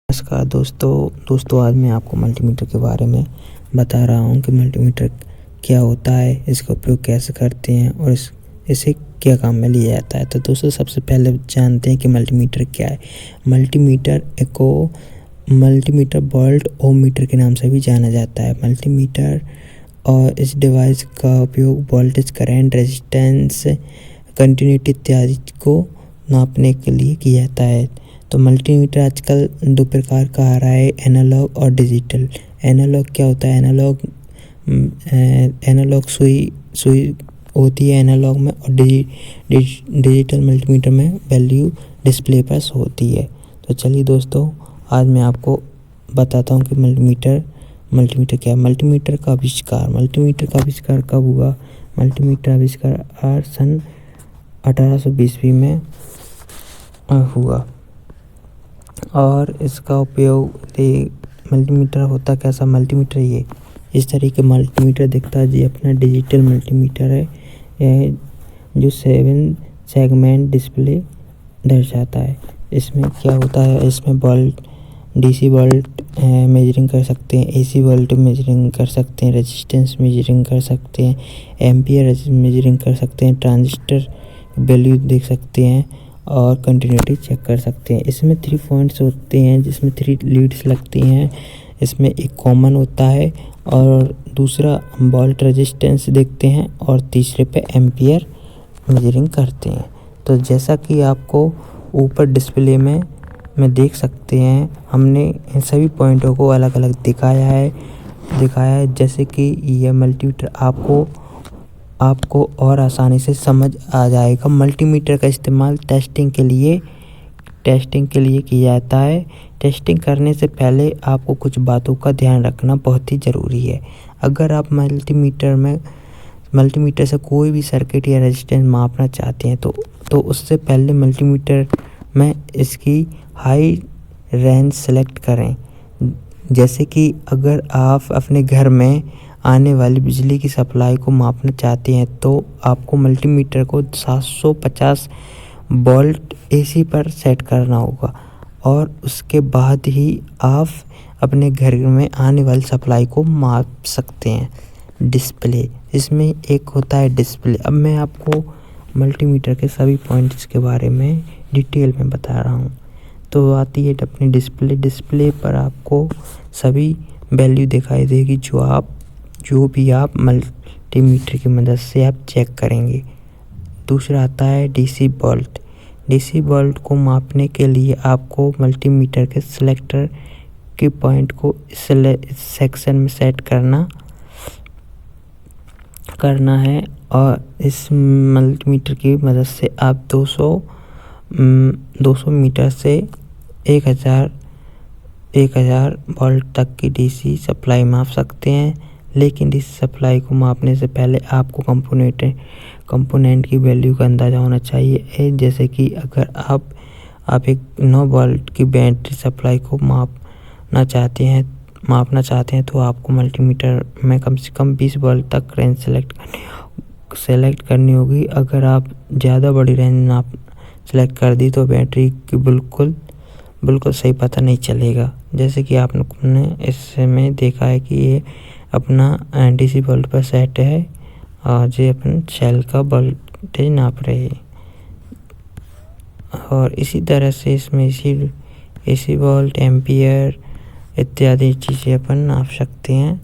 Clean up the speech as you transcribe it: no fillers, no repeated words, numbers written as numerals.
नमस्कार दोस्तों आज मैं आपको मल्टीमीटर के बारे में बता रहा हूँ कि मल्टीमीटर क्या होता है, इसका उपयोग कैसे करते हैं और इसे क्या काम में लिया जाता है। तो दोस्तों सबसे पहले जानते हैं कि मल्टीमीटर क्या है। मल्टीमीटर वोल्ट ओमीटर के नाम से भी जाना जाता है। मल्टीमीटर और इस डिवाइस का उपयोग वोल्टेज, करंट, रेजिस्टेंस, कंटिन्यूटी इत्यादि को नापने के लिए किया जाता है। तो मल्टीमीटर आजकल दो प्रकार का आ रहा है, एनालॉग और डिजिटल। एनालॉग क्या होता है? एनालॉग सुई होती है एनालॉग में, और डिजिटल मल्टीमीटर में वैल्यू डिस्प्ले पर होती है। तो चलिए दोस्तों आज मैं आपको बताता हूँ कि मल्टीमीटर क्या है। मल्टीमीटर का आविष्कार कब हुआ? मल्टीमीटर आविष्कार सन 1820 में हुआ और इसका उपयोग मल्टीमीटर होता कैसा? मल्टीमीटर ये इस तरीके मल्टीमीटर दिखता है जी। अपना डिजिटल मल्टीमीटर है जो 7 सेगमेंट डिस्प्ले दर्शाता है। इसमें क्या होता है? इसमें वोल्ट, डीसी वोल्ट मेजरिंग कर सकते हैं, एसी वोल्ट मेजरिंग कर सकते हैं, रेजिस्टेंस मेजरिंग कर सकते हैं, एम्पियर मेजरिंग कर सकते हैं, ट्रांजिस्टर वैल्यू देख सकते हैं और कंटिन्यूटी चेक कर सकते हैं। इसमें 3 पॉइंट्स होते हैं जिसमें 3 लीड्स लगती हैं। इसमें एक कॉमन होता है और दूसरा वोल्ट रेजिस्टेंस देखते हैं और तीसरे पे एम्पियर मेजरिंग करते हैं। तो जैसा कि आपको ऊपर डिस्प्ले में देख सकते हैं, हमने इन सभी पॉइंटों को अलग अलग दिखाया है जैसे कि यह मल्टीमीटर आपको और आसानी से समझ आ जाएगा। मल्टीमीटर का इस्तेमाल टेस्टिंग के लिए किया जाता है। टेस्टिंग करने से पहले आपको कुछ बातों का ध्यान रखना बहुत ही ज़रूरी है। अगर आप मल्टीमीटर से कोई भी सर्किट या रेजिस्टेंस मापना चाहते हैं तो उससे पहले मल्टीमीटर में इसकी हाई रेंज सेलेक्ट करें। जैसे कि अगर आप अपने घर में आने वाली बिजली की सप्लाई को मापना चाहते हैं तो आपको मल्टीमीटर को 750 वोल्ट एसी पर सेट करना होगा और उसके बाद ही आप अपने घर में आने वाली सप्लाई को माप सकते हैं। डिस्प्ले, इसमें एक होता है डिस्प्ले। अब मैं आपको मल्टीमीटर के सभी पॉइंट्स के बारे में डिटेल में बता रहा हूँ। तो आती है अपनी डिस्प्ले पर आपको सभी वैल्यू दिखाई देगी जो भी आप मल्टीमीटर की मदद से आप चेक करेंगे। दूसरा आता है डीसी वोल्ट को मापने के लिए आपको मल्टीमीटर के सिलेक्टर के पॉइंट को इस सेक्शन में सेट करना है और इस मल्टीमीटर की मदद से आप 200 मीटर से 1000 वोल्ट तक की डीसी सप्लाई माप सकते हैं। लेकिन डीसी सप्लाई को मापने से पहले आपको कंपोनेंट की वैल्यू का अंदाज़ा होना चाहिए। जैसे कि अगर आप एक 9 वोल्ट की बैटरी सप्लाई को मापना चाहते हैं तो आपको मल्टीमीटर में कम से कम 20 वोल्ट तक रेंज सेलेक्ट करनी होगी। अगर आप ज़्यादा बड़ी रेंज सेलेक्ट कर दी तो बैटरी की बिल्कुल सही पता नहीं चलेगा। जैसे कि आपने इसमें देखा है कि ये अपना डीसी वोल्ट पर सेट है और ये अपन सेल का वोल्टेज नाप रहे हैं और इसी तरह से इसमें एसी वोल्ट, एम्पियर इत्यादि चीज़ें अपन नाप सकते हैं।